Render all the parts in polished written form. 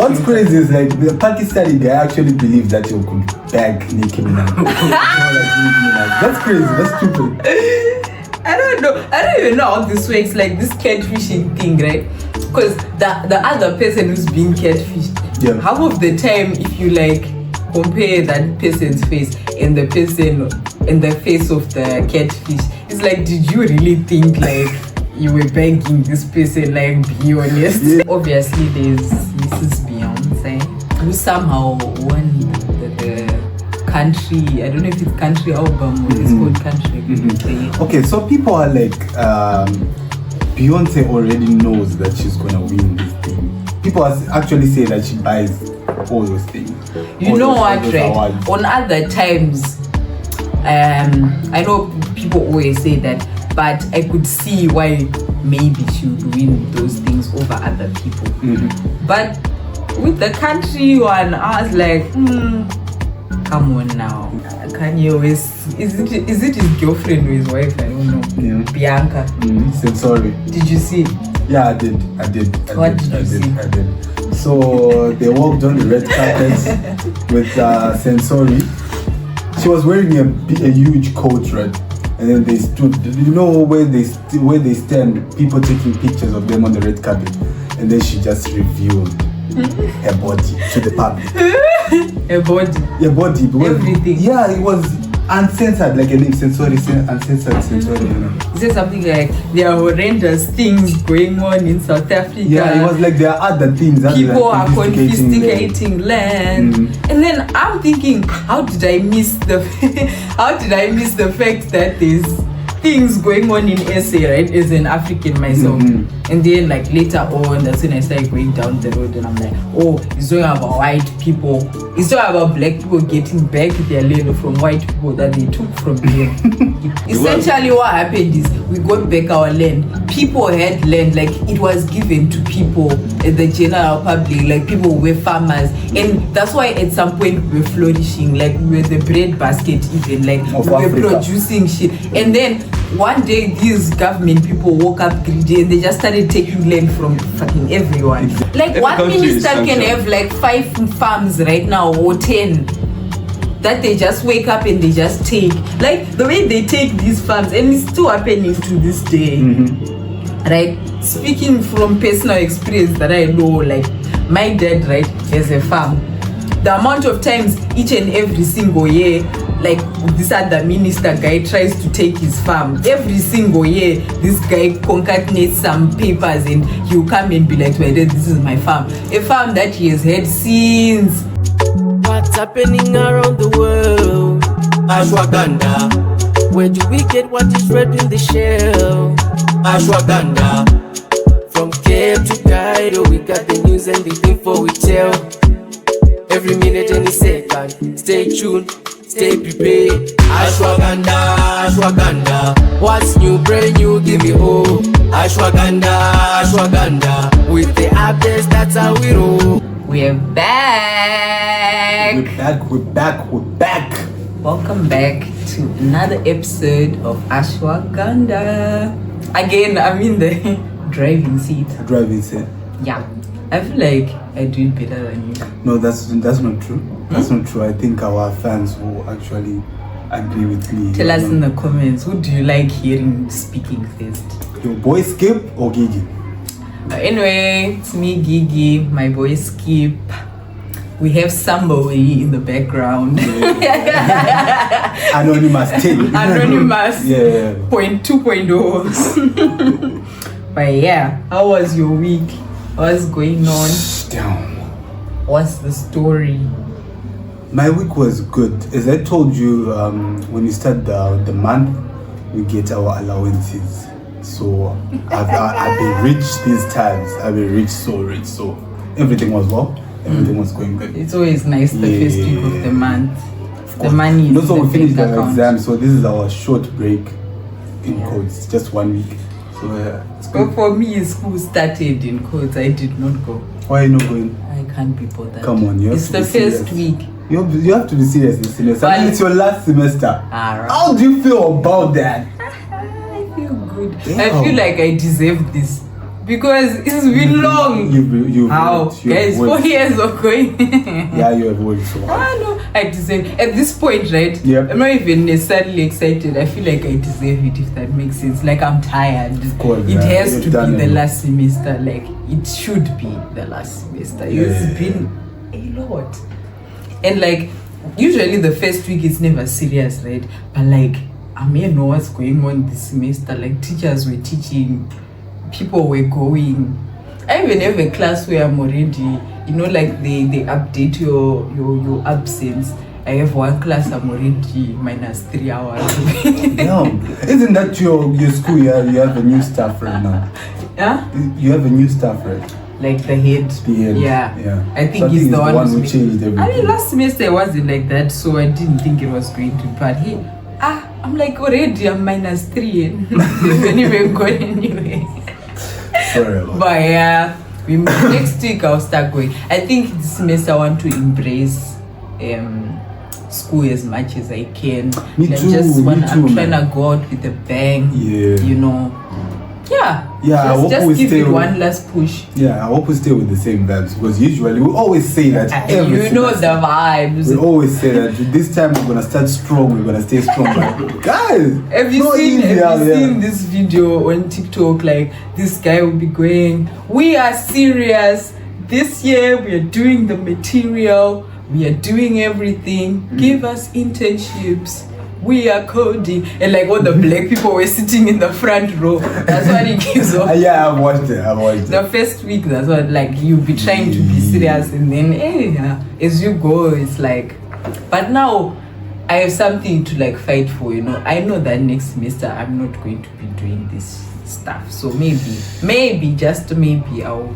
What's crazy is like the Pakistani guy actually believed that you could bag Nicki Minaj. That's crazy. That's stupid. I don't know. I don't even know how this works. Like this catfishing thing, right? Because the other person who's being catfished, half of the time, if you like compare that person's face and the person in the face of the catfish, it's like, did you really think like you were begging this person? Like, be honest. Yeah. Obviously, there's Mrs. Beyonce who somehow won the country. I don't know if it's country album or it's called country. Okay, so people are like, Beyonce already knows that she's gonna win this thing. People are actually say that she buys all those things. You know what, right? On other times, I know people always say that, but I could see why maybe she would win those things over other people. But with the country one, I was like, come on now. Kanye West, is it his girlfriend or his wife? I don't know. Bianca. Sorry. Did you see? Yeah, I did. What did you see? I did. So they walked on the red carpet with Sensori. She was wearing a huge coat, right? And then they stood. You know where they stand? People taking pictures of them on the red carpet, and then she just revealed her body to the public. Her body. Everything. Yeah, it was uncensored, like a name, uncensored. You know. Is there something like there are horrendous things going on in South Africa? Yeah, it was like there are other things. People are confiscating land. And then I'm thinking, how did I miss the fact that there's things going on in SA, right? As an African myself. And then like later on, that's when I started going down the road and I'm like, oh, it's talking about white people. It's talking about black people getting back their land from white people that they took from them. Essentially what happened is we got back our land. People had land, like it was given to people in the general public, like people were farmers. And that's why at some point we were flourishing, like we were the bread basket even, like we were producing shit. And then one day these government people woke up greedy and they just started taking land from fucking everyone. Like every one minister can have like 5 farms right now or 10 that they just wake up and they just take. Like the way they take these farms, and it's still happening to this day. Right? Speaking from personal experience that I know, like my dad, right, has a farm. The amount of times each and every single year, like this other minister guy tries to take his farm. Every single year, this guy concatenates some papers and he'll come and be like, well, this is my farm. A farm that he has had since. What's happening around the world? Ashwagandha. Where do we get what is red in the shell? Ashwagandha. From Cape to Cairo, we got the news and the info we tell. Every minute and a second, stay tuned, stay prepared. Ashwagandha, ashwagandha. What's new, brand new, give me hope. Ashwagandha, ashwagandha. With the updates, that's how we roll. We're back. We're back. Welcome back to another episode of Ashwagandha. Again, I'm in the driving seat. Yeah. I feel like I do it better than you. No, that's not true. That's not true. I think our fans will actually agree with me. Tell us in the comments, who do you like hearing speaking first? Your boy Skip or Gigi? Anyway, it's me, Gigi, my boy Skip. We have somebody in the background. Anonymous thing. Anonymous. Yeah. 2.0. But yeah, how was your week? What's going on? Damn. What's the story? My week was good. As I told you, when we start the month, we get our allowances. So I've been rich these times. I've been rich, so rich. So everything was well. Everything was going good. It's always nice the first week of the month. The money is also, in the we finished bank our account. exam, so this is our short break in quotes. Just 1 week. So it's good. But for me, school started in quotes. I did not go. Why are you not going? I can't be bothered. Come on, you have it's to the be first serious. week. You have to be serious this semester. I mean, it's your last semester. Right. How do you feel about that? I feel good. Damn. I feel like I deserve this. because it's been long. You've How? worked, you've Guys, worked. 4 years of going. Yeah, you have worked so hard. I know. I deserve at this point, right? Yeah. I'm not even necessarily excited. I feel like I deserve it, if that makes sense. Like I'm tired. Of course, it has you've to done be the it. last semester. Like it should be the last semester. It's been a lot. And like usually the first week is never serious, right? But like I may know what's going on this semester. Like teachers were teaching, people were going. I even have a class where I'm already, you know, like they update your absence. I have one class I'm already -3 hours. Damn. Isn't that your school? You have a new staff right now. Yeah? You have a new staff, right? Like the head. The head. Yeah. Yeah. I think So he's the one who who's changed everything. I mean, last semester it wasn't like that, so I didn't think it was going to. But I'm like already I'm -3 and haven't even gone anywhere. Sorry about But yeah, next week I'll start going. I think this semester I want to embrace school as much as I can. Me Like, too, I'm me too, trying man. to go out with a bang. Yeah. You know. Yeah. Yeah, I hope Just we give stay it with- one last push. Yeah, I hope we stay with the same vibes because usually we always say that every You know semester. the vibes. We always say that this time we're gonna start strong, we're gonna stay strong. But guys, Have you not seen easy out here. this video on TikTok? Like this guy will be going, "We are serious. This year we are doing the material. We are doing everything. Give us internships. We are coding." And like all the black people were sitting in the front row. That's what he gives off. Yeah, I've watched it. The first week, that's what, like, you'll be trying to be serious, and then as you go, it's like, but now I have something to like fight for, you know. I know that next semester I'm not going to be doing this stuff, so maybe just maybe I'll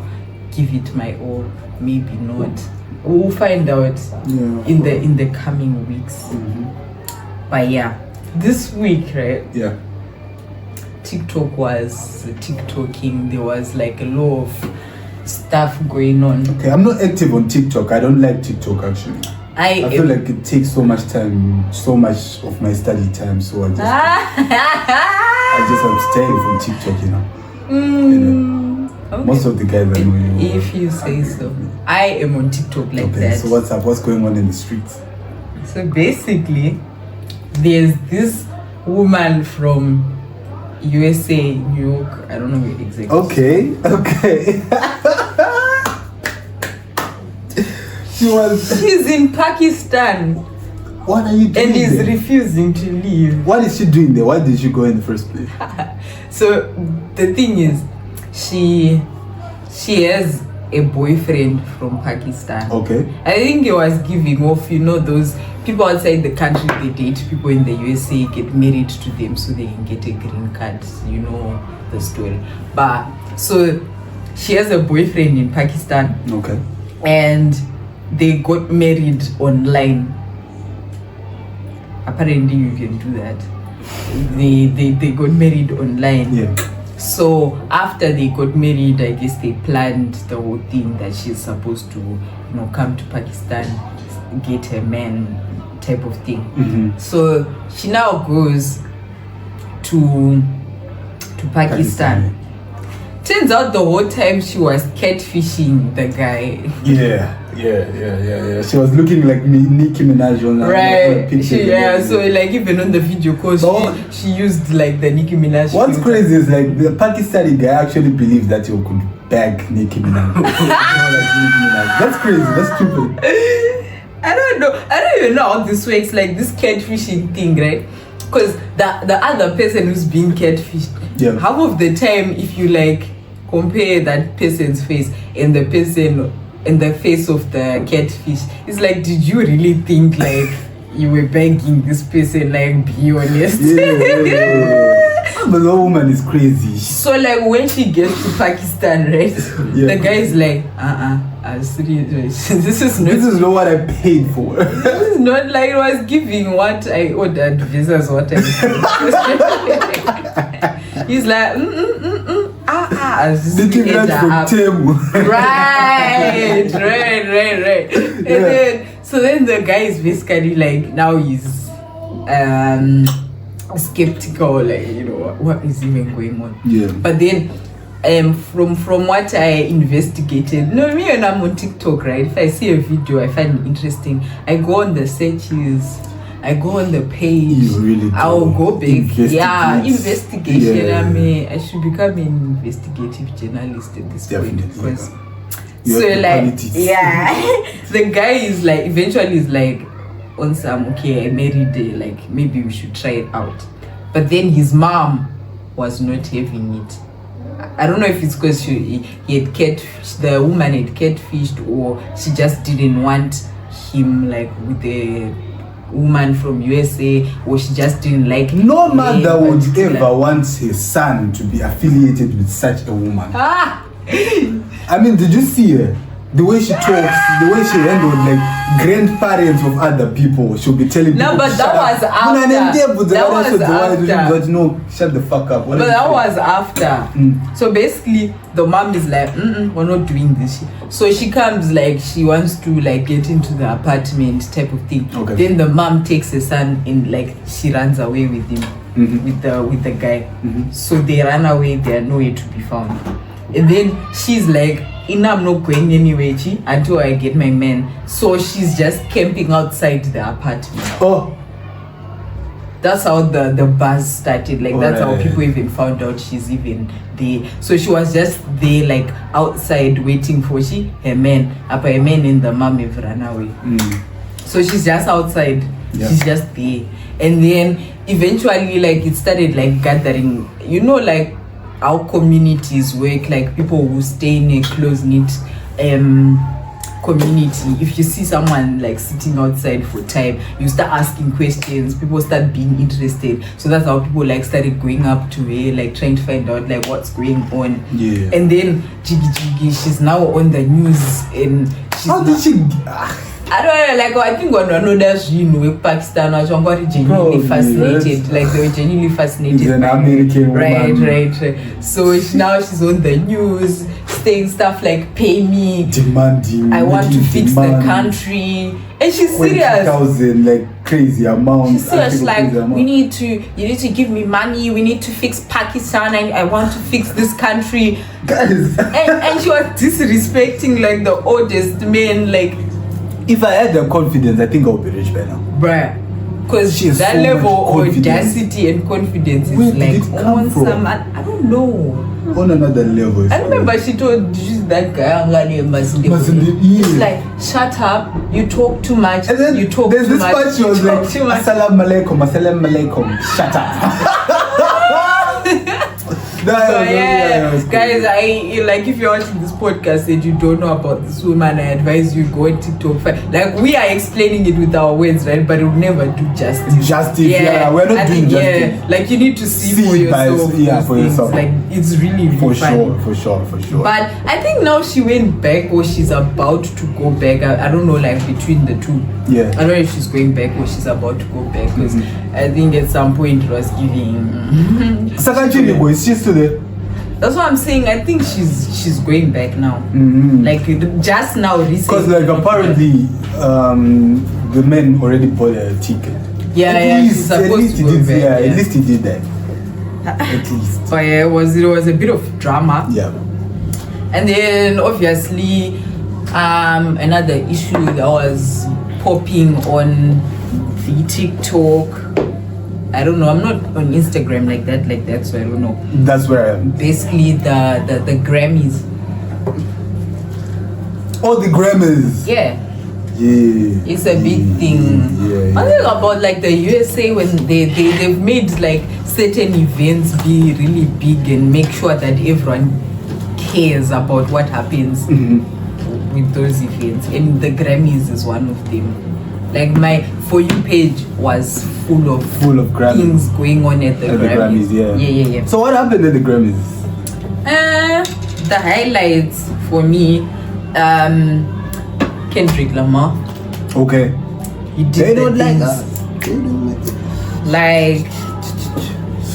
give it my all, maybe not. We'll find out in the coming weeks. But yeah, this week, right? Yeah. TikTok was TikToking. There was like a lot of stuff going on. Okay, I'm not active on TikTok. I don't like TikTok actually. I feel like it takes so much time, so much of my study time. So I just abstain from TikTok, you know. Okay. Most of the guys I know. If you say so. I am on TikTok like that. So what's up? What's going on in the streets? So basically, there's this woman from USA, New York. I don't know exactly. Okay. She's in Pakistan. What are you doing And is there? refusing to leave. What is she doing there? Why did she go in the first place? So the thing is, she has a boyfriend from Pakistan. Okay. I think it was giving off, you know, those people outside the country, they date people in the USA, get married to them so they can get a green card. You know the story. But so she has a boyfriend in Pakistan. Okay. And they got married online. Apparently you can do that. They got married online. Yeah. So after they got married, I guess they planned the whole thing that she's supposed to, you know, come to Pakistan, get a man type of thing. Mm-hmm. So she now goes to Pakistan. Turns out the whole time she was catfishing the guy. Yeah. She was looking like Nicki Minaj on Right. pictures. So like even on the video call, she used like the Nicki Minaj. What's filter. crazy is like the Pakistani guy actually believed that you could bag Nicki Minaj. That's crazy. That's stupid. I don't even know how this works, like this catfishing thing, right? Because the other person who's being catfished, half of the time, if you like compare that person's face and the person in the face of the catfish, it's like, did you really think like you were begging this person? Like, be honest. But the woman is crazy. So like when she gets to Pakistan, right? The guy is like, this is not what I paid for. This is not like I was giving what I ordered versus what I He's like, right. And then the guy is basically like, now he's skeptical, like, you know, what is even going on. Yeah. But then from what I investigated, me when I'm on TikTok, right? If I see a video I find it interesting, I go on the searches, I go on the page. You really do. I'll go back. Investigation. Yeah. I should become an investigative journalist at this point because. You So have the like, qualities. the guy is like, eventually is like, on some, okay, I married, like maybe we should try it out. But then his mom was not having it. I don't know if it's because he had catfished, the woman had catfished, or she just didn't want him like with the woman from USA, or she just didn't like him. No mother would ever want his son to be affiliated with such a woman. I mean, did you see her? The way she talks, the way she handled like grandparents of other people, she'll be telling people. No, but that was after. No, shut the fuck up. But that was after. So basically, the mom is like, we're not doing this. So she comes like she wants to like get into the apartment type of thing. Okay. Then the mom takes her son and like she runs away with him, with the guy. So they run away. They are nowhere to be found. And then she's like, I'm not going anywhere until I get my man. So she's just camping outside the apartment. Oh. That's how the buzz started. Like, that's how Alright. people even found out she's even there. So she was just there, like, outside waiting for her man. Her man and the mom have run away. So she's just outside. Yeah. She's just there. And then eventually, like, it started, like, gathering. You know, like, how communities work, like people who stay in a close-knit community. If you see someone like sitting outside for time, you start asking questions, people start being interested. So that's how people like started going up to her, like trying to find out like what's going on. Yeah. And then Jiggy, she's now on the news, and she's How did she? I don't know, like I think on another, you know, Pakistan, I got genuinely fascinated. Like they were genuinely fascinated. She's an American woman. Right. So now she's on the news, saying stuff like "Pay me, demanding. I want to fix the country," and she's serious. 20,000 like crazy amounts. She's serious, like you need to give me money. We need to fix Pakistan, and I want to fix this country. Guys. and she was disrespecting like the oldest men, like. If I had the confidence, I think I would be rich by now. Bruh. Because She has that so level much of audacity and confidence is Where did like it come on from? some, I don't know. On another level. I remember she told that guy, Masinde, it's like, shut up, you talk too much, And then you talk there's too this much, part she was like, Assalamu alaikum, shut up. So guys, I like if you're watching this podcast and you don't know about this woman, I advise you go on TikTok. Like we are explaining it with our words, right? But it will never do justice. We're not doing justice. Yeah, like you need to see for yourself. For yourself. Like it's really for funny. For sure. But I think now she went back, or she's about to go back. I don't know, like between the two. Yeah. I don't know if she's going back or she's about to go back, because I think at some point it was giving. Is she still there? That's what I'm saying. I think she's going back now. Like just now recently. Because like apparently the men already bought a ticket. Yeah, she's supposed to go back. At least he did that. At least. But yeah, it was a bit of drama. Yeah. And then obviously another issue that was popping on the TikTok. I don't know, I'm not on Instagram like that, so I don't know. That's where I am. Basically the Grammys. Oh, the Grammys. Yeah. Yeah. It's a big thing. Yeah. I think about like the USA, when they've made like certain events be really big and make sure that everyone cares about what happens with those events. And the Grammys is one of them. Like my For You page was full of Grammys. things going on at the Grammys. Yeah. So what happened at the Grammys? The highlights for me, Kendrick Lamar. Okay. He did They don't like things. us. They don't like us. Like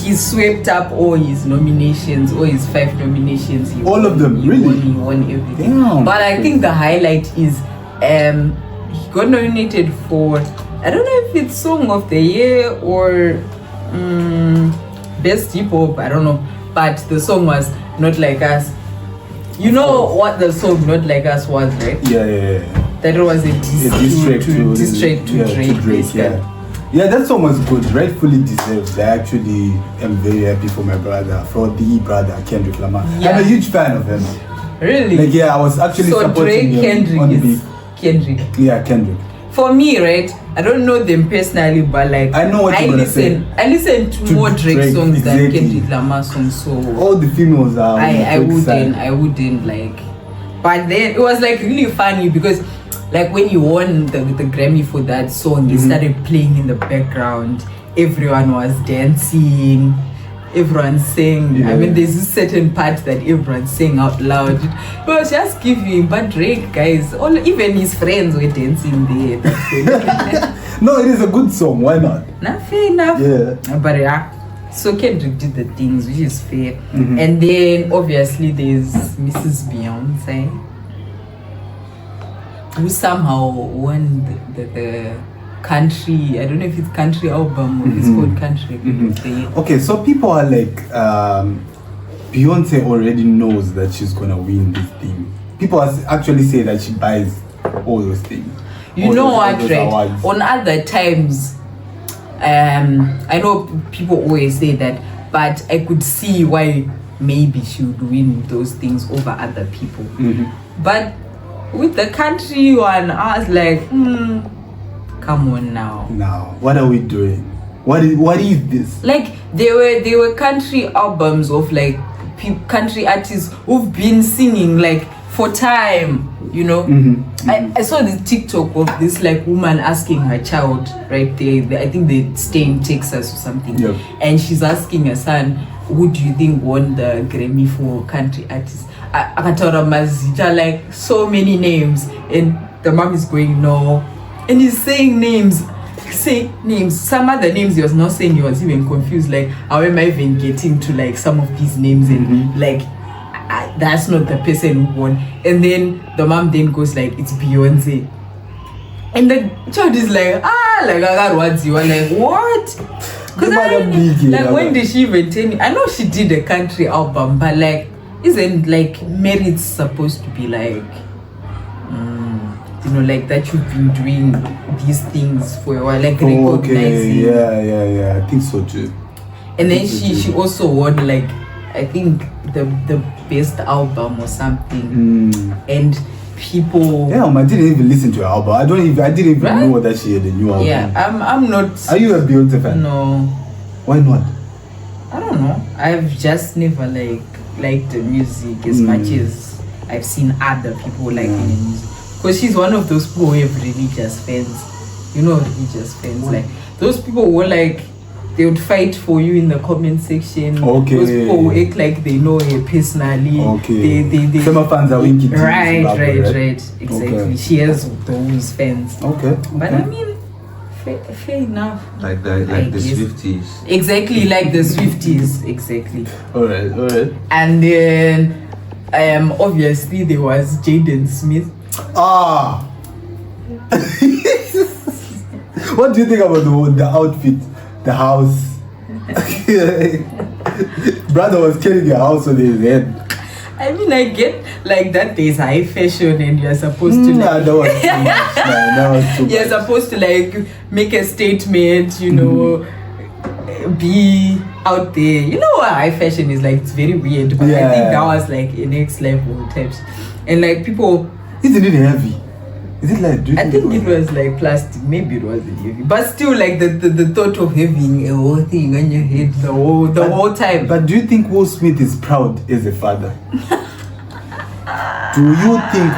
he swept up all his nominations, all his 5 nominations. All of them, really? He won everything. Damn. But I think the highlight is he got nominated for, I don't know if it's Song of the Year or Best Hip Hop, I don't know. But the song was Not Like Us. You know what the song Not Like Us was, right? Yeah. That it was a diss track to Drake. Yeah, that song was good, rightfully deserved. I actually am very happy for my brother, for the brother Kendrick Lamar. Yeah. I'm a huge fan of him. Really? Like, yeah, I was actually supporting him on the beat. Kendrick. Yeah, Kendrick. For me, right, I don't know them personally, but like I know what you're gonna say. I listen to more Drake songs than Kendrick Lamar songs. So all the females are. I wouldn't like. But then it was like really funny because like when you won the Grammy for that song, they started playing in the background. Everyone was dancing. Everyone sang. Yeah. I mean, there's this certain part that everyone sang out loud. It was just giving. But Drake, guys, even his friends were dancing there. No, it is a good song. Why not? Not fair enough. Yeah. But yeah, so Kendrick did the things, which is fair. And then obviously there's Mrs. Beyonce, who somehow won the country. I don't know if it's country album or it's called country. Okay, so people are like, Beyonce already knows that she's gonna win this thing. People actually say that she buys all those things. You know what, right? On other times, I know people always say that, but I could see why maybe she would win those things over other people. But with the country one, I was like, come on now. Now, what are we doing? What is this? Like there were country albums of like country artists who've been singing like for time, you know. I saw this TikTok of this like woman asking her child, right? I think they stay in Texas or something. Yep. And she's asking her son, who do you think won the Grammy for country artist? Akatora Mazita, like so many names, and the mom is going no, and he's saying names. Some other names he was not saying. He was even confused, like how am I even getting to like some of these names, and like that's not the person who won. And then the mom then goes like, it's Beyonce, and the child is like, like I got what you are like, what? Because when did she even tell me? I know she did a country album, but like isn't like Merit's supposed to be like you know, like that you've been doing these things for a while, like recognizing. Yeah, I think so too. And then she also won like I think the best album or something. And people. Yeah, I didn't even listen to her album. I didn't even know that she had a new album. Yeah, I'm not. Are you a Beyonce fan? No. Why not? I don't know. I've just never liked the music as much as I've seen other people liking the music. Because she's one of those people who have religious fans. You know, religious fans. Like those people who like they would fight for you in the comment section. Okay. Those people who act like they know her personally. Okay. They some fans are winky. Right. Exactly. Okay. She has those fans. Okay. But I mean, fair enough. Like the Swifties. Exactly, like the Swifties. Exactly. Alright. And then obviously there was Jaden Smith. What do you think about the outfit, the house? Brother was carrying a house on his head. I mean, I get like that there's high fashion and you're supposed to that was too much. That was too you're much. supposed to like make a statement, you know, be out there. You know what high fashion is like? It's very weird, but I think that was like a next level types. And like people. Isn't it heavy? Is it like? I think it was like plastic. Maybe it wasn't heavy, but still, like the thought of having a whole thing on your head the whole time. But do you think Will Smith is proud as a father? Do you think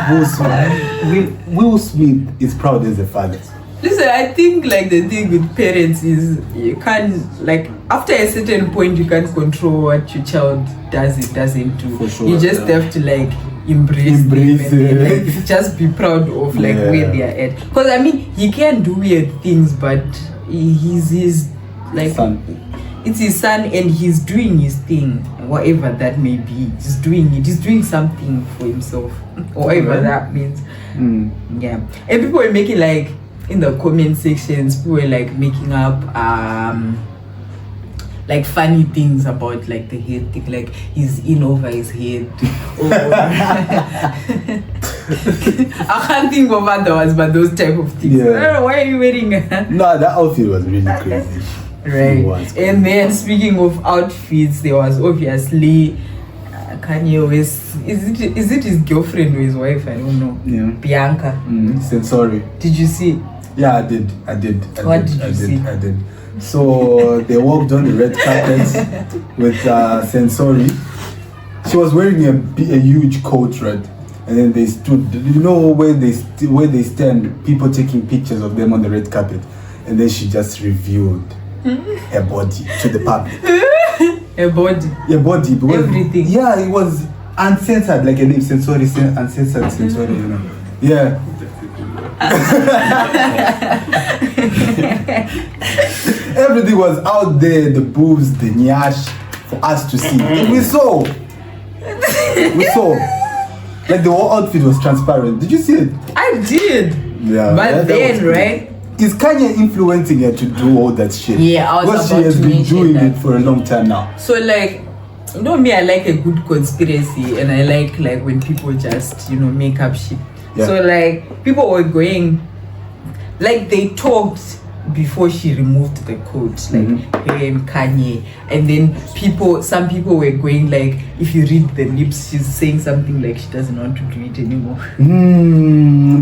Will Smith is proud as a father? Listen, I think like the thing with parents is you can't like after a certain point you can't control what your child does it doesn't do. For sure, you just have to like embrace them and like, just be proud of like where they are at. Because I mean he can do weird things, but he's his like son. It's his son and he's doing his thing, whatever that may be. He's doing it. He's doing something for himself, whatever that means. Yeah, and people are making like. In the comment sections, people were like making up like funny things about like the head thing, like he's in over his head. I can't think of other ones, but those type of things. Yeah. I don't know, why are you wearing that? No, that outfit was really crazy. Right. It was crazy. And then speaking of outfits, there was obviously Kanye West. Is it his girlfriend or his wife? I don't know. Yeah. Bianca. Sensory. Did you see? Yeah, I did. What did you see? I did. So they walked on the red carpet with Sensory. She was wearing a huge coat, right? And then they stood. You know where they stand? People taking pictures of them on the red carpet, and then she just revealed her body to the public. Her body. Her body, because everything. Yeah, it was uncensored, like a name, Sensory, uncensored Sensory. You know. Yeah. Everything was out there, the boobs, the nyash, for us to see. And we saw. Like the whole outfit was transparent. Did you see it? I did. Yeah. But then, right? Is Kanye influencing her to do all that shit? Yeah, I was because she about has to been mention doing that. it for a long time now. So like, you know me, I like a good conspiracy, and I like when people just make up shit. Yeah. So like people were going, like they talked before she removed the coat, like her and Kanye, and then some people were going like, if you read the lips, she's saying something like she doesn't want to do it anymore.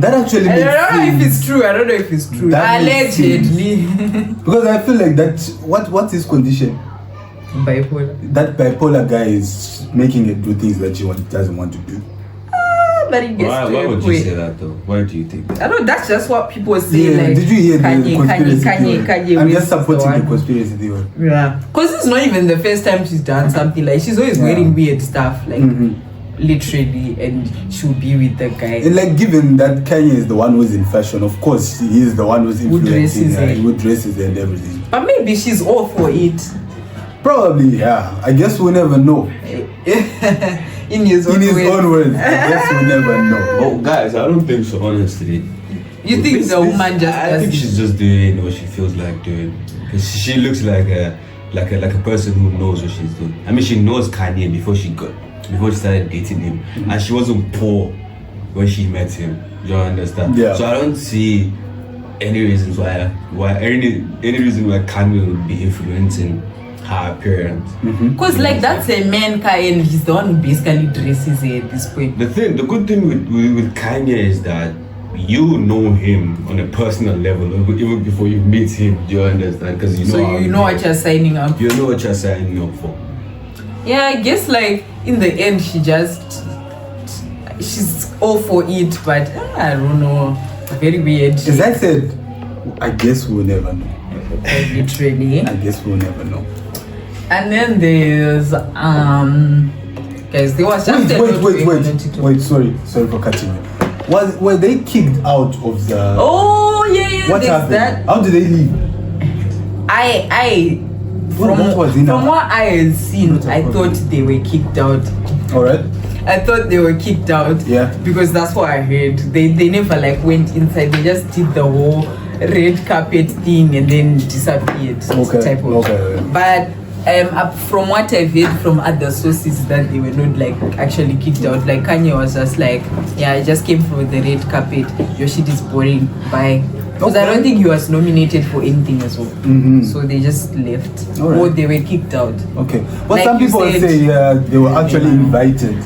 That actually makes sense. I don't know if it's true. That makes Allegedly. Because I feel like that. What's his condition? Bipolar. That bipolar guy is making her do things that she doesn't want to do. But it gets to Why a would you point. say that though? Why do you think that? I know that's just what people say. Yeah, Like, did you hear the conspiracy theory? Kanye I'm West just is the supporting the one. conspiracy theory. Yeah, because it's not even the first time she's done something like she's always wearing weird stuff, like literally, and she'll be with the guy. And like, given that Kanye is the one who's in fashion, of course he is the one who's influencing her, who dresses and everything. But maybe she's all for it. Probably, yeah. I guess we'll never know. In his own words. I guess we'll never know. Oh, guys, I don't think so. Honestly, You think the woman just I does think it? she's just doing what she feels like doing. 'Cause she looks like a person who knows what she's doing. I mean, she knows Kanye before she started dating him, and she wasn't poor when she met him. You understand? Yeah. So I don't see any reasons why any reason why Kanye would be influencing her appearance. Because like that's a man guy, and he's the one who basically dresses her at this point. The good thing with Kanye is that you know him on a personal level even before you meet him. Do you understand? Because you know. So you know what you're signing up for. You know what you're signing up for. Yeah, I guess like in the end she's all for it, but I don't know. Very weird. As I said, I guess we'll never know. Literally. I guess we'll never know. And then there's guys, there was just a lot going on on TikTok. Wait, sorry for cutting you. Were they kicked out of the Oh yeah, what there's happened? that. How did they leave? From what I had seen, Not a I problem. thought they were kicked out. Alright. I thought they were kicked out. Yeah. Because that's what I heard. They never like went inside. They just did the whole red carpet thing and then disappeared. Okay. Type of. Okay. But from what I've heard from other sources, that they were not like actually kicked out. Like Kanye was just like, yeah, I just came from the red carpet. Your shit is boring. Bye. Because I don't think he was nominated for anything as well. So they just left. All right. Or they were kicked out. Okay. But Like some you people said, say they were actually invited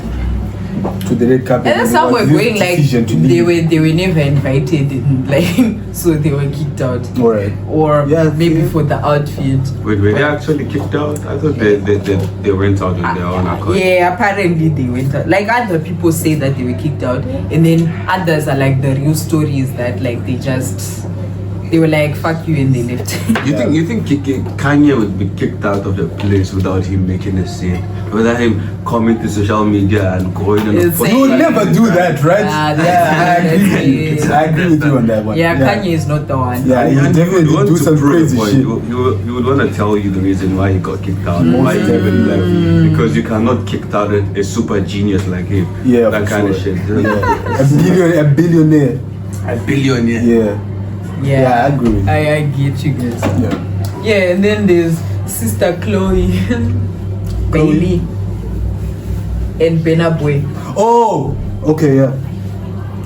to the red carpet. And then some were there was going this like decision to they leave. were never invited, like so they were kicked out. Alright. Or Yeah, maybe see? for the outfit. Wait, were they actually kicked out? I thought they went out on their own accord. Yeah, apparently they went out. Like other people say that they were kicked out, and then others are like the real stories that like they were like fuck you and they left. You think Kanye would be kicked out of the place without him making a scene, without him coming to social media and going on It's You would never do that, right? Nah, I agree with you on that one. Yeah, Kanye is not the one. Yeah, he And definitely want do to some prove crazy a point. shit. You would want to tell you the reason why he got kicked out, why he even left, because you cannot kick out a super genius like him. Yeah, that for kind of sure. shit. Yeah. A billionaire. A billionaire. Yeah. Yeah, I agree with you. I get you guys. Yeah. Yeah, and then there's Sister Chloe Bailey and Benabwe. Oh, okay, yeah.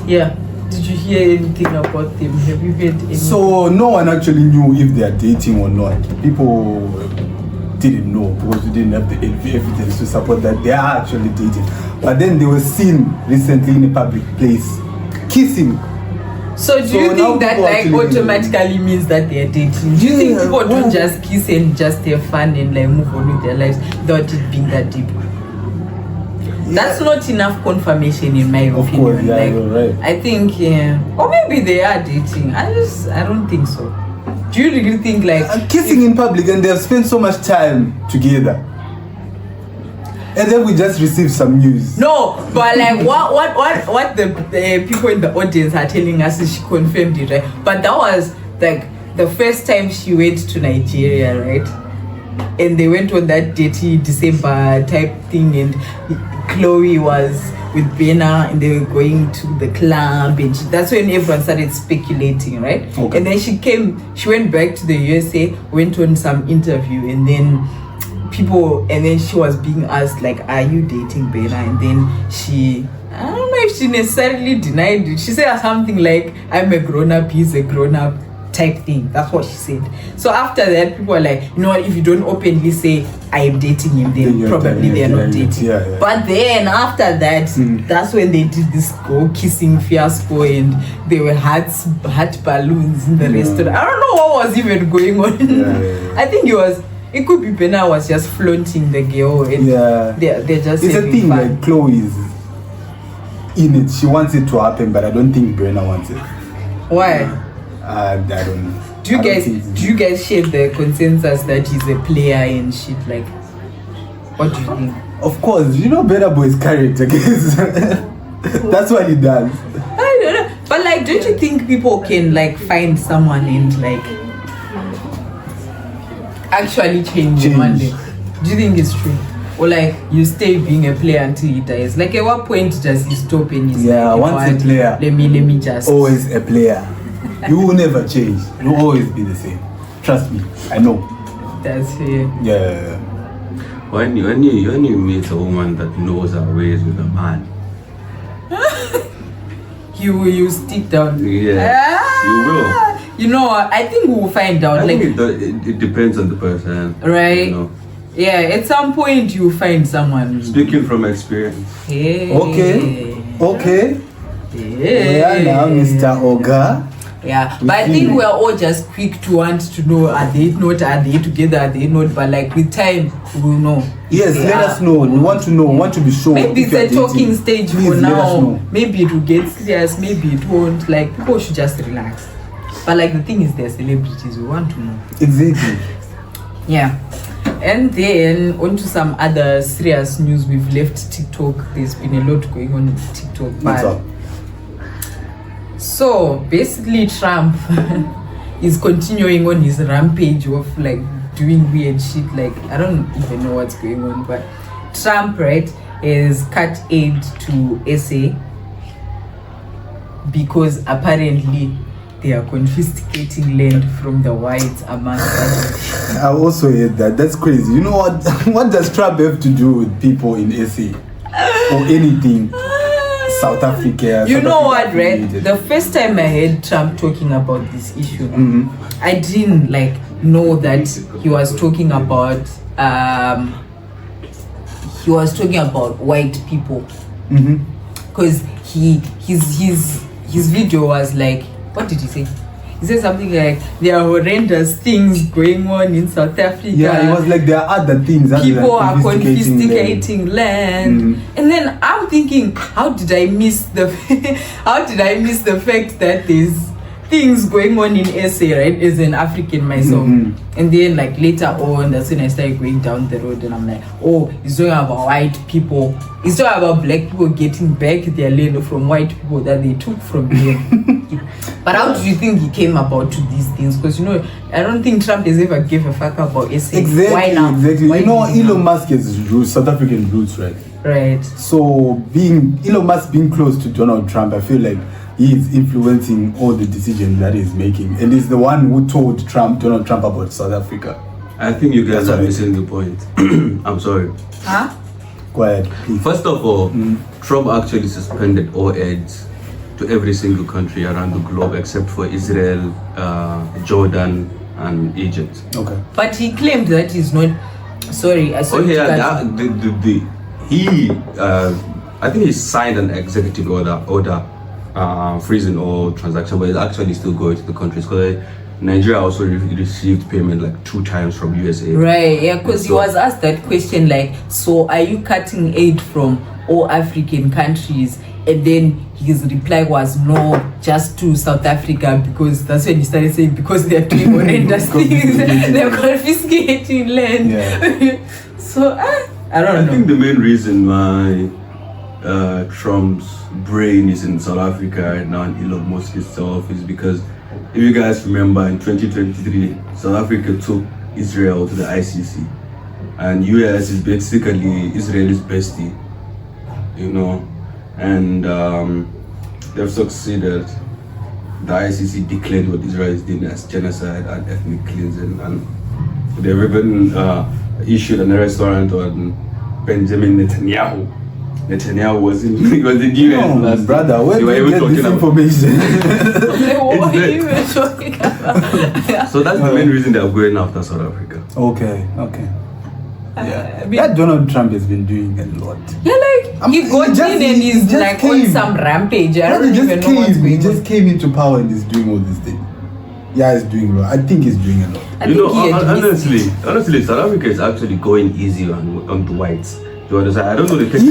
Yeah. Did you hear anything about them? Have you heard anything? So no one actually knew if they are dating or not. People didn't know because we didn't have the evidence to support that they are actually dating. But then they were seen recently in a public place kissing. So do you think that like automatically means that they are dating? Do you think people don't just kiss and just have fun and like move on with their lives without it being that deep? That's not enough confirmation in my opinion. Of course, yeah, like, you're right. I think, or maybe they are dating. I don't think so. Do you really think like kissing in public and they have spent so much time together, and then we just received some news? No, but like what the people in the audience are telling us is she confirmed it, right? But that was like the first time she went to Nigeria, right? And they went on that dirty December type thing, and Chloe was with Bena and they were going to the club, and that's when everyone started speculating, right? Okay. And then she went back to the USA, went on some interview, and then she was being asked like, are you dating Bena? And then I don't know if she necessarily denied it. She said something like, I'm a grown-up, he's a grown-up type thing. That's what she said. So after that, people are like, you know what, if you don't openly say I am dating him, then probably they're not dating. Yeah. But then after that, that's when they did this kissing fiasco, and there were heart balloons in the restaurant. I don't know what was even going on. I think it could be Bena was just flaunting the girl, and they're just. It's a thing fun. Like Chloe is in it. She wants it to happen, but I don't think Bena wants it. Why? I don't know. Do you guys share the consensus that he's a player and shit? Like, what do you think? Of course, you know Better Boy's character. That's what he does. I don't know, but like, don't you think people can like find someone and like actually change one day? Do you think it's true? Or like you stay being a player until he dies? Like at what point does he stop and he's like, once a player, let me just always a player. You will never change. You'll always be the same. Trust me, I know. That's it. Yeah. When you meet a woman that knows her ways with a man, you stick down. Yeah, you will. You know what? I think we'll find out. I think it depends on the person, right? You know? Yeah, at some point you find someone. Speaking from experience. Hey. Okay. Yeah, now Mr. Oga. Yeah, but I think we're all just quick to want to know, are they together, are they not? But like with time, we'll know. Yes, let us know. We want to know, want to be sure. Maybe it's a talking stage for now. Maybe it will get serious, maybe it won't. Like, people should just relax. But like the thing is, they're celebrities, we want to know. Exactly. Yeah. And then on to some other serious news. We've left TikTok. There's been a lot going on with TikTok. What's up? So basically Trump is continuing on his rampage of like doing weird shit. Like, I don't even know what's going on, but Trump, right, is cut aid to SA because apparently they are confiscating land from the whites among others. I also heard that. That's crazy. You know what? What does Trump have to do with people in SA or anything? South Africa. You know what, right? The first time I heard Trump talking about this issue, I didn't like know that he was talking about white people, because his video was like, what did he say? He said something like, there are horrendous things going on in South Africa. Yeah, it was like there are other things. People are confiscating land. And then I'm thinking, how did I miss the fact that there's things going on in SA, right? As an African myself. And then like later on, that's when I started going down the road and I'm like, oh, he's talking about white people. He's talking about black people getting back their land from white people that they took from them. But how do you think he came about to these things? Because, you know, I don't think Trump has ever gave a fuck about SA. Exactly. Why now? Exactly. You know, Elon Musk has roots, South African roots, right? Right. So Elon Musk being close to Donald Trump, I feel like he is influencing all the decisions that he's making. And he's the one who told Donald Trump about South Africa. I think you guys are missing the point. I'm sorry. Huh? Go ahead, please. First of all, Trump actually suspended all aids to every single country around the globe except for Israel, Jordan, and Egypt. Okay. But he claimed that he's not. Sorry, I saw. Oh yeah, I think he signed an executive order freezing all transactions, but it's actually still going to the countries because Nigeria also received payment like 2 times from USA. Right, yeah, because he was asked that question like, so are you cutting aid from all African countries? And then his reply was no, just to South Africa, because that's when he started saying because they're doing horrendous things, they're confiscating land. Yeah. So I don't know. I think the main reason why Trump's brain is in South Africa right now and Elon Musk itself is because if you guys remember in 2023, South Africa took Israel to the ICC, and US is basically Israel's bestie, you know, and they've succeeded. The ICC declared what Israel is doing as genocide and ethnic cleansing, and they've even issued an arrest warrant on Benjamin Netanyahu. Netanyahu was in US last brother, where do you get this information? What are you even talking about? So that's the main reason they're going after South Africa. Okay. Yeah. That Donald Trump has been doing a lot. Yeah, like he got in and he's like on some rampage. I don't even know what's going on. He just came into power and he's doing all this thing. Yeah, he's doing a lot. I think he's doing a lot. Honestly, South Africa is actually going easy on the whites. Do you understand? I don't know the fact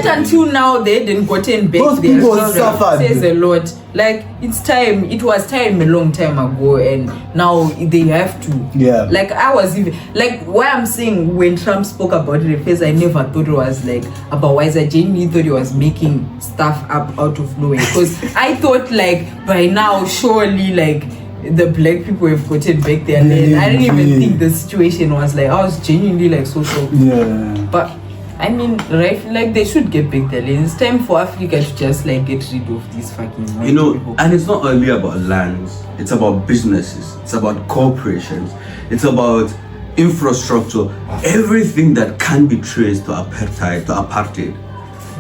that until now they didn't gotten back. Those people suffered. Says a lot. Like it's time. It was time a long time ago, and now they have to. Yeah. Like I was even like why I'm saying when Trump spoke about it at first, I never thought it was like about why I genuinely thought he was making stuff up out of nowhere, because I thought like by now surely like the black people have gotten back their land. I didn't even think the situation was like I was genuinely like so. Yeah. But I mean, right? Like they should get back their land. It's time for Africa to just like get rid of these fucking people. And it's not only about lands. It's about businesses. It's about corporations. It's about infrastructure. Everything that can be traced to apartheid.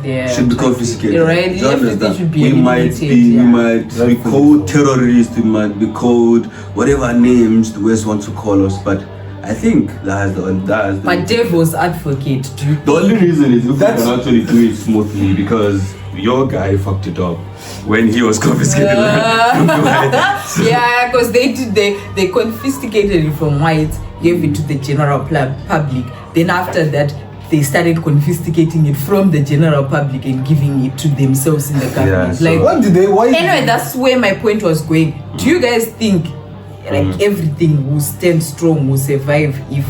Yeah, should be confiscated. Right? Everything should be we might be called terrorists, we might be called whatever names the West wants to call us, but I think that's the But devil's advocate, the only reason is if we can actually do it smoothly, because your guy fucked it up when he was confiscated from the whites. Yeah, because they confiscated it from whites, gave it to the general public. Then after that, they started confiscating it from the general public and giving it to themselves in the government. Yeah, what did they? Anyway, that's where my point was going. Do you guys think like everything will stand strong, will survive if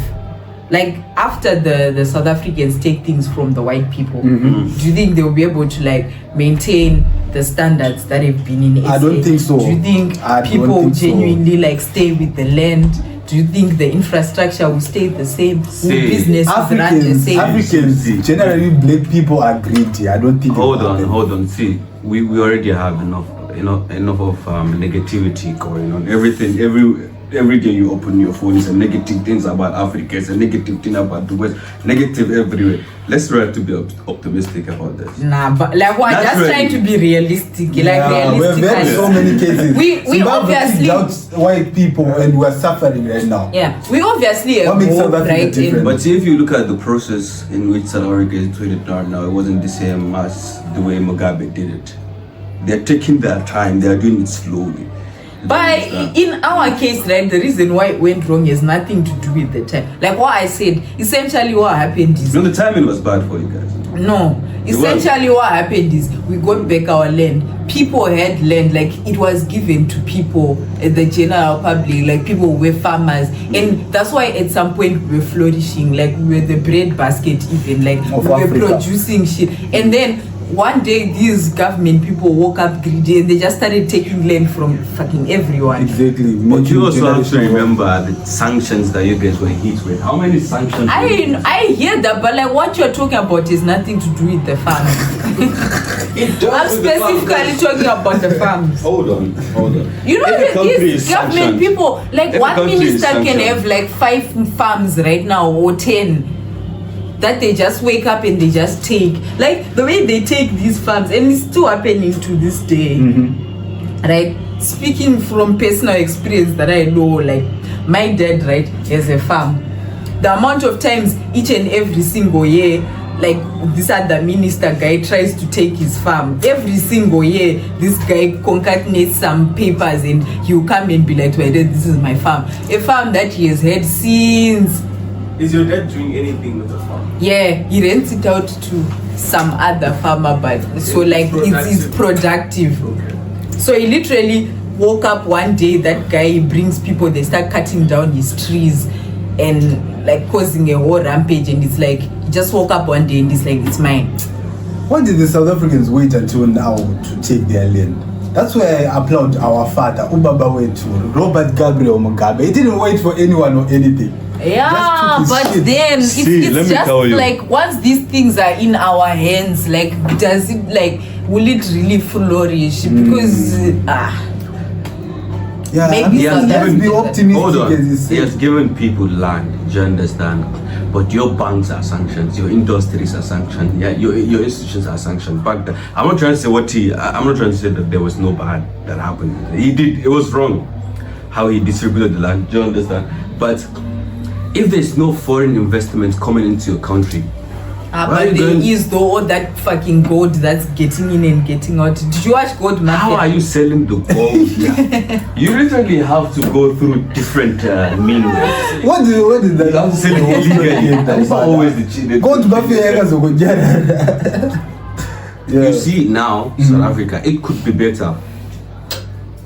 like after the South Africans take things from the white people, do you think they will be able to like maintain the standards that have been in SA? I don't think so. Do you think people genuinely like stay with the land? Do you think the infrastructure will stay the same? Will business run the same? Africans, generally black people are greedy. I don't think. Hold on. See, we already have enough of negativity going on. Every day you open your phone, it's a negative things about Africa, it's a negative thing about the West, negative everywhere. Let's try to be optimistic about this. Nah, but like what? Just trying to be realistic. We have so many cases. we obviously white people and we're suffering right now. Yeah, we obviously what makes South Africa different? But see, if you look at the process in which South Africa is treated right now, it wasn't the same as the way Mugabe did it. They're taking their time. They're doing it slowly. But in our case, right, the reason why it went wrong has nothing to do with the time. Like what I said, essentially what happened is... No, the timing was bad for you guys. No, essentially what happened is we got back our land. People had land, like it was given to people, the general public, like people were farmers. And that's why at some point we were flourishing, like we were the bread basket even, like we were producing shit. And then one day these government people woke up greedy and they just started taking land from fucking everyone. Exactly. But you also have to remember the sanctions that you guys were hit with. How many sanctions? I hear that, but like what you're talking about is nothing to do with the farms. I'm specifically talking about the farms. Hold on. You know, these government people, like one minister can have like 5 farms right now or 10 that they just wake up and they just take. Like the way they take these farms, and it's still happening to this day. Right? Speaking from personal experience that I know, like my dad, right, has a farm. The amount of times each and every single year, like this other minister guy tries to take his farm. Every single year, this guy concatenates some papers and he'll come and be like, well, this is my farm. A farm that he has had since. Is your dad doing anything with the farm? Yeah, he rents it out to some other farmer, but so like it's productive. Okay. So he literally woke up one day, that guy brings people, they start cutting down his trees and like causing a whole rampage, and it's like he just woke up one day and it's like, it's mine. Why did the South Africans wait until now to take their land? That's why I applaud our father, Ubaba Wetu, Robert Gabriel Mugabe. He didn't wait for anyone or anything. Yeah, but shit. then it's just tell you. like once these things are in our hands, like does it like will it really flourish? Because Yeah, maybe I mean, South let's Africa- be optimistic. Hold on. As you He say. has given people land, do you understand? But your banks are sanctioned, your industries are sanctioned, yeah, your institutions are sanctioned. But I'm not trying to say I'm not trying to say that there was no bad that happened. He did, it was wrong how he distributed the land, do you understand? But if there's no foreign investment coming into your country, why are but you there going- is though all that fucking gold that's getting in and getting out. Did you watch Gold Market? how are you selling the gold here? You literally have to go through different means. What did that? You have to sell it illegally. That's not always the cheap. Go to Buffy Yeah. You see now, South Africa, it could be better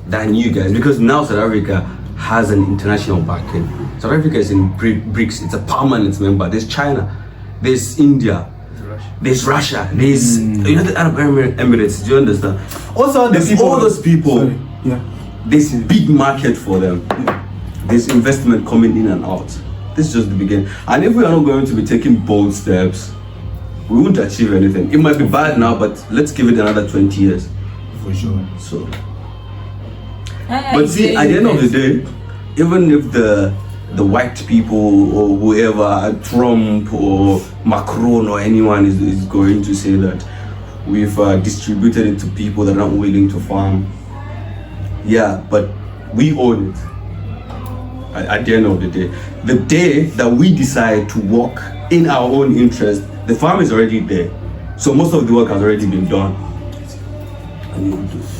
than you guys, because now South Africa has an international backing. South Africa is in BRICS, it's a permanent member. There's China, there's India, there's Russia, there's United Arab Emirates, do you understand? Also, the There's people. all those people. Sorry. Yeah. There's big market for them. There's investment coming in and out. This is just the beginning. And if we are not going to be taking bold steps, we won't achieve anything. It might be bad now, but let's give it another 20 years. For sure. So, but see, at the end of the day, even if the white people or whoever, Trump or Macron or anyone is going to say that we've distributed it to people that are not willing to farm, yeah, but we own it. At the end of the day that we decide to work in our own interest, the farm is already there. So most of the work has already been done.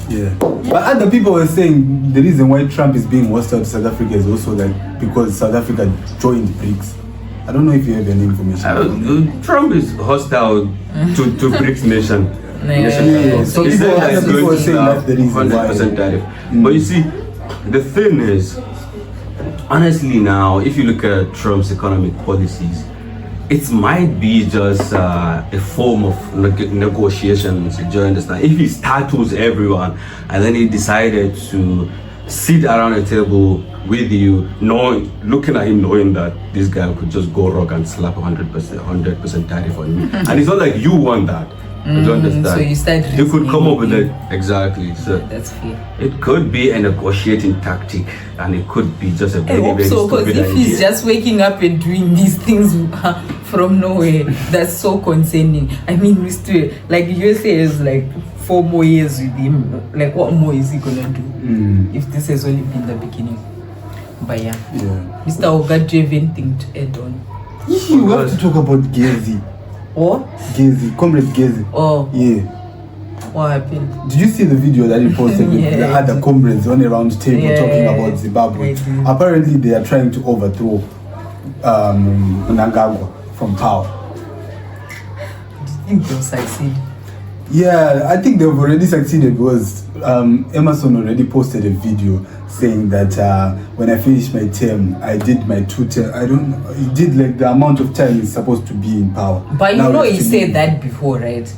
Yeah. But other people were saying the reason why Trump is being hostile to South Africa is also that because South Africa joined BRICS. I don't know if you have any information. Trump is hostile to BRICS nation. Yeah. So He said that other it's people going were to saying have that's the reason why. 100% tariff. But you see, the thing is, honestly now, if you look at Trump's economic policies, it might be just a form of negotiations, do you understand? If he startles everyone and then he decided to sit around a table with you, looking at him knowing that this guy could just go rogue and slap 100% tariff on you. And it's not like you want that. Do you understand? So you start You could come up with reasoning. it. Exactly. So That's fair. it could be a negotiating tactic, and it could be just a I very, hope very so, because stupid if idea. he's just waking up and doing these things from nowhere, that's so concerning. I mean, we still, like USA is like 4 more years with him. Like, what more is he gonna do if this has only been the beginning? But yeah. Mr. Oga, do you have anything to add on? We have to talk about Gezi. Or? Gezi, Comrade Gezi. Oh, Yeah. what happened? Did you see the video that he posted with Yeah, the I other did. comrades on a round table Yeah, talking yeah, about yeah. Zimbabwe? I did. Apparently, they are trying to overthrow Mnangagwa from power. Do you think they'll succeed? Yeah, I think they've already succeeded because Emerson already posted a video saying that when I finished my term, I did my 2 term. I don't know, he did like the amount of time he's supposed to be in power. But you Now know it's he to said be- that before, right?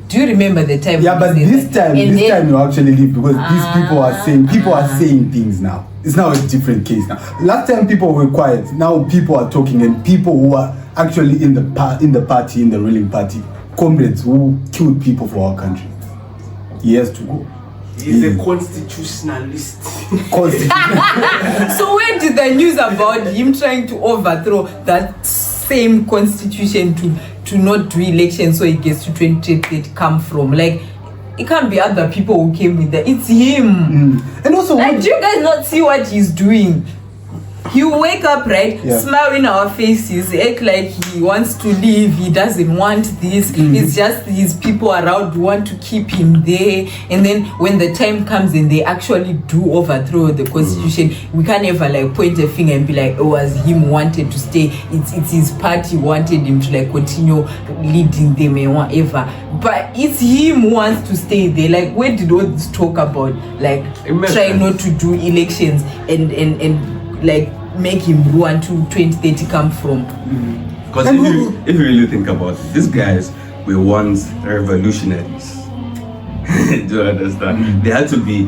Do you remember the time? Yeah, but this time you actually leave because these people are saying things now. It's now a different case now. Last time people were quiet. Now people are talking, and people who are actually in the ruling party, comrades who killed people for our country. He has to go. He's a constitutionalist. So where did the news about him trying to overthrow that same constitution to not do elections so he gets to 2030 come from? Like, it can't be other people who came with that. It's him. And also, like, do you guys not see what he's doing? He will wake up, right? Yeah. Smile in our faces, act like he wants to leave, he doesn't want this. It's just his people around who want to keep him there. And then when the time comes and they actually do overthrow the constitution, we can't ever like point a finger and be like, oh, as him wanted to stay. It's his party wanted him to like continue leading them and whatever. But it's him who wants to stay there. Like, where did all this talk about like trying not to do elections and like make him run to 2030 come from? Because if you really think about it, these guys were once revolutionaries. Do you understand? They had to be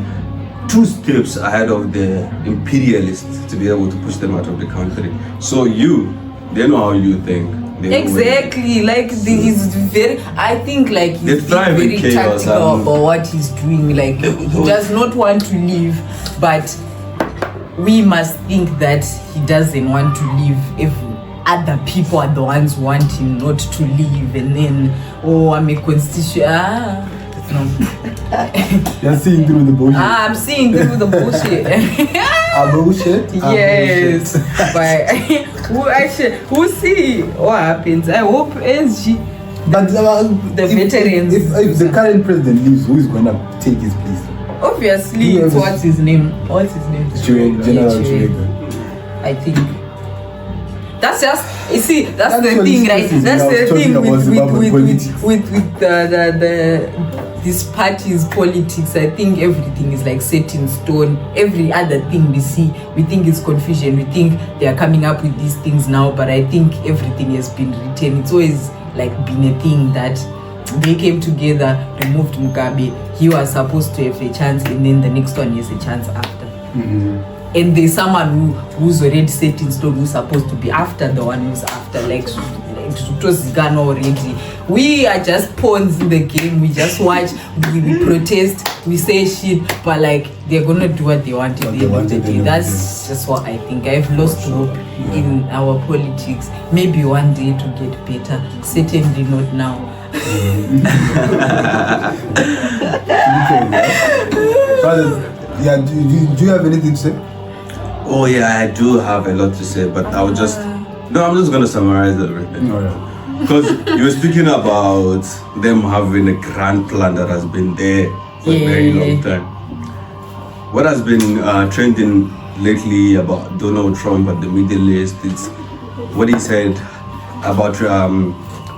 2 steps ahead of the imperialists to be able to push them out of the country. So they know how you think. Exactly, like he's very. I think like he's very tactical about what he's doing. Like he does not want to leave, but we must think that he doesn't want to leave if other people are the ones wanting not to leave, and then I'm a constitution. No. You're seeing through the bullshit. I'm seeing through the bullshit. Bullshit? Yes. But who see what happens? I hope SG. But the veterans. If the current president leaves, who is going to take his place? Obviously, what's his name? General Chirega. I think. That's just, you see, that's the thing, right? That's the thing with these parties' politics. I think everything is like set in stone. Every other thing we see, we think it's confusion. We think they are coming up with these things now, but I think everything has been written. It's always like been a thing that they came together, removed Mugabe. He was supposed to have a chance, and then the next one has a chance after. And there's someone who's already set in stone, who's supposed to be after the one who's after. Like it was gone already. We are just pawns in the game. We just watch, we protest, we say shit, but like they're gonna do what they want at the end of the day. That's just what I think. I've lost hope in our politics. Maybe one day to get better. Certainly not now. Yeah, do you have anything to say? Oh yeah, I do have a lot to say, but I'm just gonna summarize everything. Because you were speaking about them having a grand plan that has been there for a very long time. What has been trending lately about Donald Trump at the Middle East, it's what he said about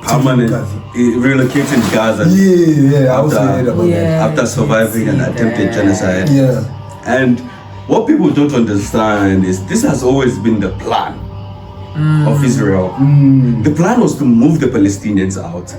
permanent relocating Gaza. I also heard about that. After surviving an attempted genocide. And what people don't understand is this has always been the plan of Israel. The plan was to move the Palestinians out.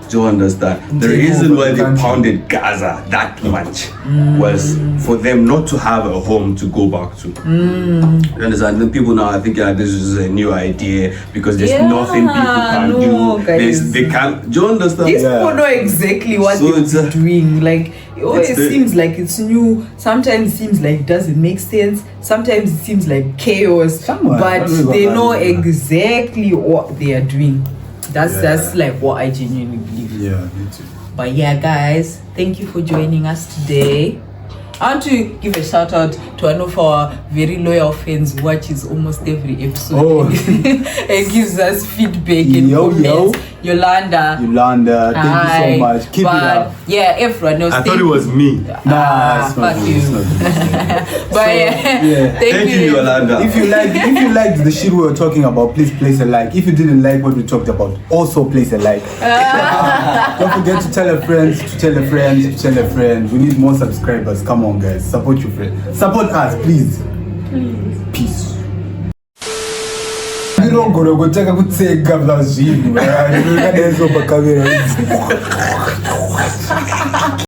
Do you understand? The reason why they pounded Gaza that much was for them not to have a home to go back to. You understand? Then people now, I think this is a new idea because there's nothing people can do. They can't. Do you understand? These people know exactly what they're doing. Like it always seems like it's new. Sometimes it seems like it doesn't make sense. Sometimes it seems like chaos. But they know exactly what they are doing. That's like what I genuinely believe. Yeah, me too. But yeah, guys, thank you for joining us today. I want to give a shout out to one of our very loyal fans who watches almost every episode. It gives us feedback and comments. Yolanda, thank you so much. Keep it up. Yeah, everyone knows. I thought it was me. Nah, fuck you. But thank you, Yolanda. If you liked the shit we were talking about, please place a like. If you didn't like what we talked about, also place a like. Don't forget to tell a friend, to tell a friend, to tell a friend. We need more subscribers. Come on, guys. Support your friend. Support us, please. Peace. birongoro gutaka kutsenga bla zvinhu. Kadezo pakamera.